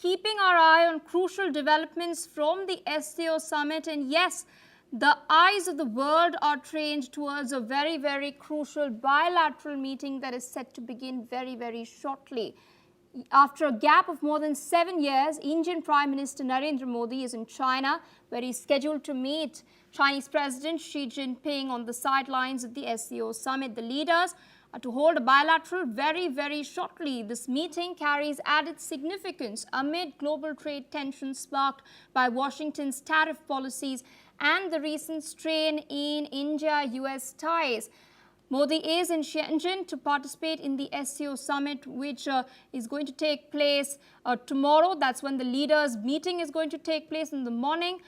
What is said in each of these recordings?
keeping our eye on crucial developments from the SCO Summit. And yes, the eyes of the world are trained towards a very, very crucial bilateral meeting that is set to begin very, very shortly. After a gap of more than 7 years, Indian Prime Minister Narendra Modi is in China, where he's scheduled to meet Chinese President Xi Jinping on the sidelines of the SCO Summit. The leaders are to hold a bilateral very, very shortly. This meeting carries added significance amid global trade tensions sparked by Washington's tariff policies and the recent strain in India-US ties. Modi is in Tianjin to participate in the SCO Summit, which is going to take place tomorrow. That's when the leaders' meeting is going to take place in the morning.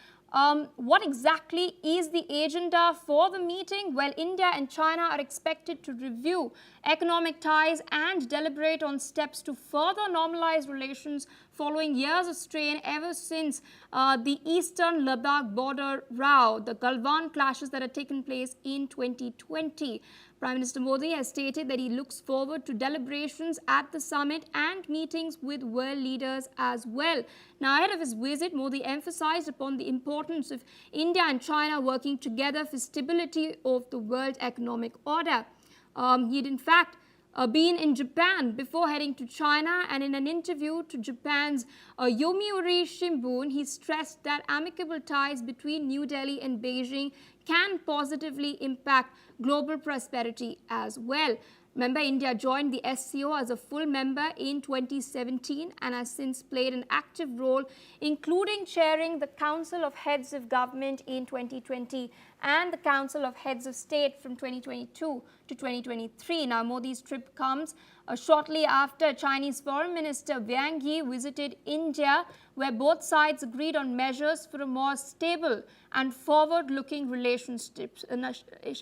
What exactly is the agenda for the meeting? Well, India and China are expected to review economic ties and deliberate on steps to further normalize relations following years of strain ever since the eastern Ladakh border row, the Galwan clashes that had taken place in 2020. Prime Minister Modi has stated that he looks forward to deliberations at the summit and meetings with world leaders as well. Now, ahead of his visit, Modi emphasized upon the importance of India and China working together for stability of the world economic order. He'd in fact been in Japan before heading to China, and in an interview to Japan's Yomiuri Shimbun, he stressed that amicable ties between New Delhi and Beijing can positively impact global prosperity as well. Remember, India joined the SCO as a full member in 2017 and has since played an active role, including chairing the Council of Heads of Government in 2020 and the Council of Heads of State from 2022 to 2023. Now, Modi's trip comes shortly after Chinese Foreign Minister Wang Yi visited India, where both sides agreed on measures for a more stable and forward-looking relationship.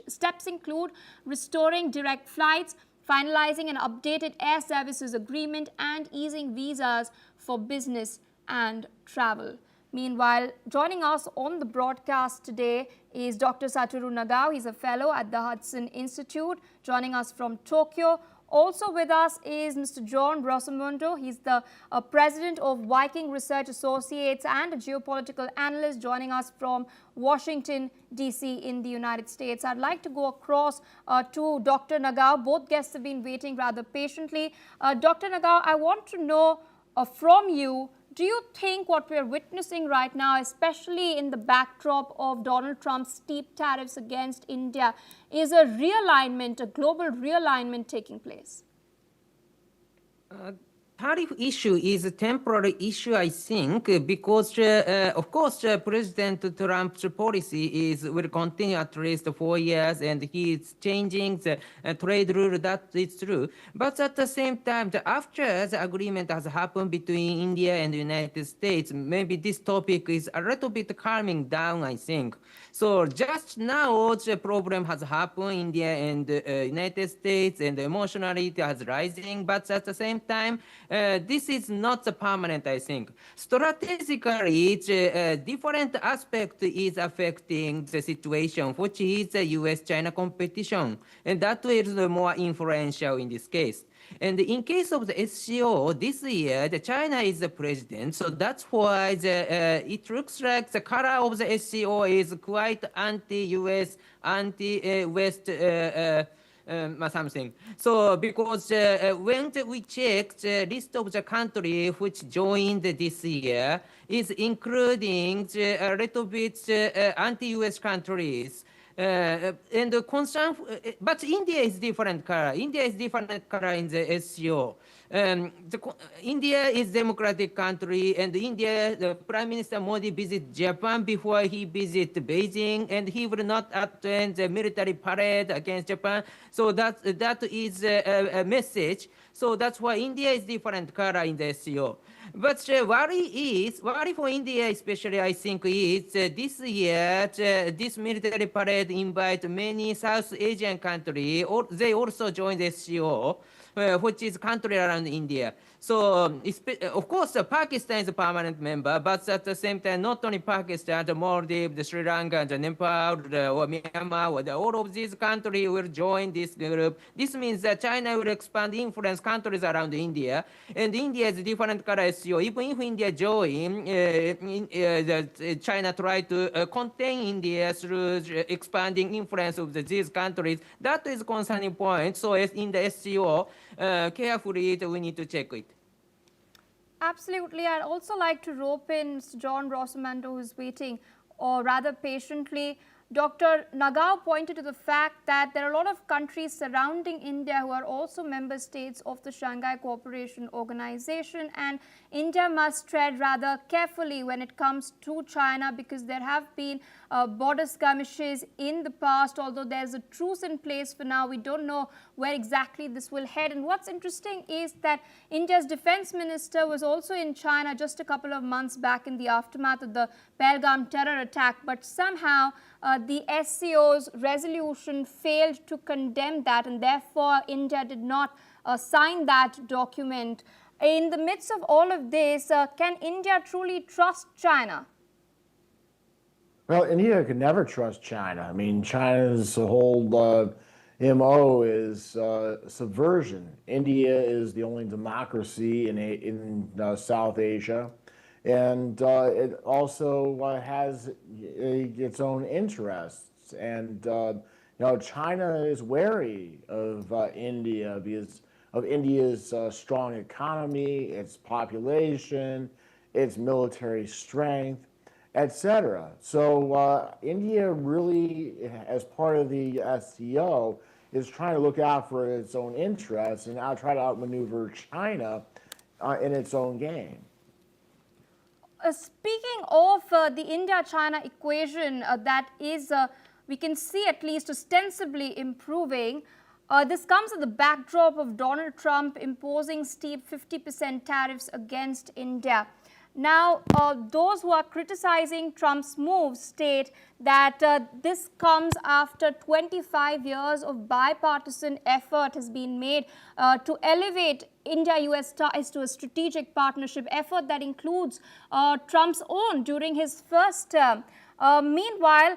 Steps include restoring direct flights, finalizing an updated air services agreement, and easing visas for business and travel. Meanwhile, joining us on the broadcast today is Dr. Satoru Nagao. He's a fellow at the Hudson Institute, joining us from Tokyo. Also with us is Mr. John Rosamundo. He's the president of Viking Research Associates and a geopolitical analyst, joining us from Washington, D.C. in the United States. I'd like to go across to Dr. Nagao. Both guests have been waiting rather patiently. Dr. Nagao, I want to know from you, do you think what we're witnessing right now, especially in the backdrop of Donald Trump's steep tariffs against India, is a realignment, a global realignment taking place? Tariff issue is a temporary issue, I think, because, of course, President Trump's policy will continue at least 4 years, and he is changing the trade rule. That is true. But at the same time, after the agreement has happened between India and the United States, maybe this topic is a little bit calming down, I think. So just now, the problem has happened, India and United States, and emotionally it is rising. But at the same time, this is not the permanent, I think. Strategically, different aspect is affecting the situation, which is the US-China competition, and that is more influential in this case. And in case of the SCO, this year, China is the president, so that's why it looks like the color of the SCO is quite anti-US, anti-West something. So because when we check the list of the country which joined this year, is including a little bit anti-US countries. And the concern, but India is different color. India is different color in the SCO. India is democratic country, and India, the Prime Minister Modi visit Japan before he visit Beijing, and he will not attend the military parade against Japan. So that is a message. So that's why India is different color in the SCO. But worry for India especially, I think, is this year, this military parade invite many South Asian countries, or they also joined the SCO. which is country around India. So, of course, Pakistan is a permanent member, but at the same time, not only Pakistan, the Maldives, the Sri Lanka, the Nepal, or Myanmar, all of these countries will join this group. This means that China will expand influence countries around India, and India is different color SCO. Even if India join, China try to contain India through expanding influence of these countries. That is concerning point. So in the SCO, carefully we need to check it. Absolutely. I'd also like to rope in John Rosamando, who's waiting, or rather patiently. Dr. Nagao pointed to the fact that there are a lot of countries surrounding India who are also member states of the Shanghai Cooperation Organization, and India must tread rather carefully when it comes to China, because there have been border skirmishes in the past. Although there's a truce in place for now, we don't know where exactly this will head. And what's interesting is that India's defense minister was also in China just a couple of months back in the aftermath of the Pahalgam terror attack, but somehow the SCO's resolution failed to condemn that, and therefore India did not sign that document. In the midst of all of this, can India truly trust China? Well, India could never trust China. I mean, China's whole MO is subversion. India is the only democracy in South Asia, and it also has its own interests. And China is wary of India because of India's strong economy, its population, its military strength, etc. So India really, as part of the SCO, is trying to look out for its own interests and now try to outmaneuver China in its own game. Speaking of the India-China equation that is, we can see at least ostensibly improving, this comes at the backdrop of Donald Trump imposing steep 50% tariffs against India. Now, those who are criticizing Trump's moves state that this comes after 25 years of bipartisan effort has been made to elevate India-US ties to a strategic partnership effort that includes Trump's own during his first term. Meanwhile,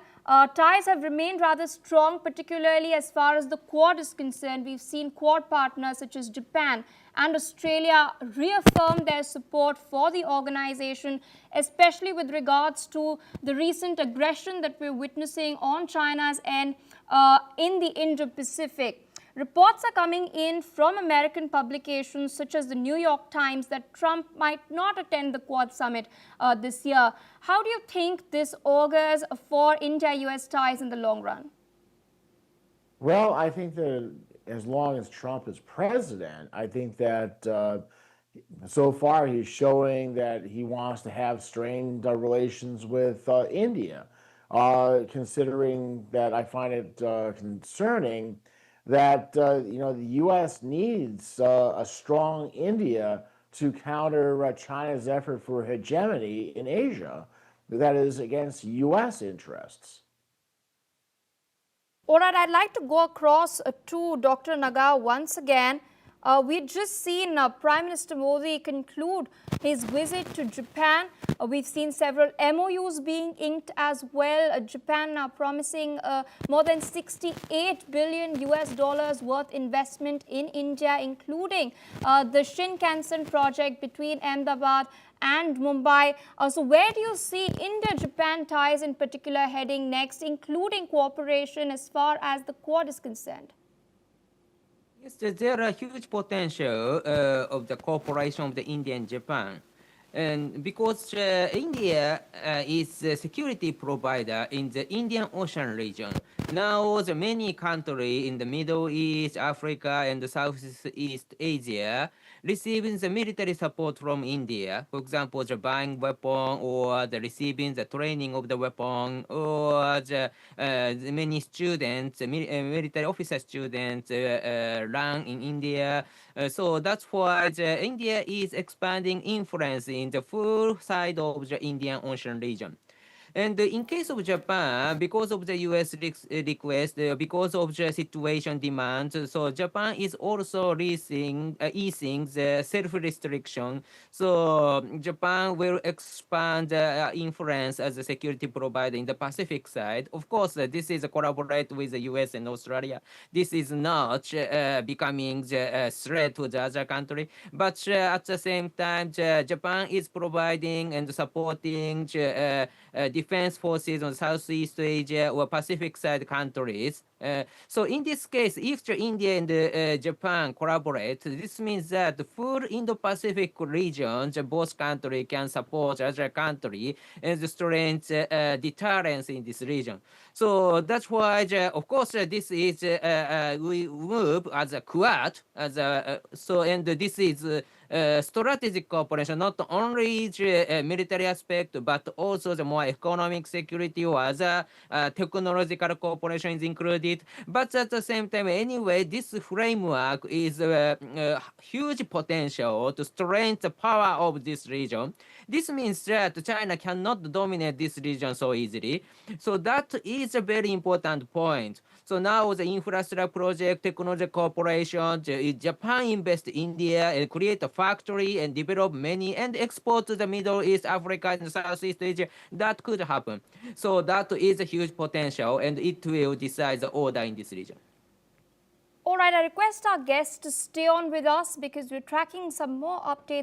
ties have remained rather strong, particularly as far as the Quad is concerned. We've seen Quad partners such as Japan and Australia reaffirm their support for the organization, especially with regards to the recent aggression that we're witnessing on China's end in the Indo-Pacific. Reports are coming in from American publications such as the New York Times that Trump might not attend the Quad Summit this year. How do you think this augurs for India-US ties in the long run? Well, I think that as long as Trump is president, I think that so far he's showing that he wants to have strained relations with India. Considering that, I find it concerning that the U.S. needs a strong India to counter China's effort for hegemony in Asia that is against U.S. interests. All right, I'd like to go across to Dr. Nagao once again. We've just seen Prime Minister Modi conclude his visit to Japan. We've seen several MOUs being inked as well. Japan now promising more than $68 billion worth investment in India, including the Shinkansen project between Ahmedabad and Mumbai. So where do you see India-Japan ties in particular heading next, including cooperation as far as the Quad is concerned? Yes, there are huge potential of the cooperation of the India and Japan. And because India is a security provider in the Indian Ocean region, now the many countries in the Middle East, Africa, and the Southeast Asia receiving the military support from India. For example, the buying weapon or the receiving the training of the weapon, or the many students, military officer students learn in India. So that's why India is expanding influence in the full side of the Indian Ocean region. And in case of Japan, because of the U.S. request, because of the situation demand, so Japan is also easing the self-restriction. So Japan will expand influence as a security provider in the Pacific side. Of course, this is a collaborate with the U.S. and Australia. This is not becoming the threat to the other country, but at the same time, Japan is providing and supporting defense forces on Southeast Asia or Pacific side countries. So in this case, if India and Japan collaborate, this means that the full Indo-Pacific region, both countries can support other country and strengthen deterrence in this region. So that's why, of course, this is we move as a Quad, and this is strategic cooperation, not only the military aspect, but also the more economic security or other technological cooperation is included. But at the same time, anyway, this framework is huge potential to strengthen the power of this region. This means that China cannot dominate this region so easily. So that is a very important point. So now the infrastructure project, technology cooperation, Japan invest in India and create a factory and develop many and export to the Middle East, Africa, and Southeast Asia. That could happen. So that is a huge potential, and it will decide the order in this region. All right, I request our guests to stay on with us because we're tracking some more updates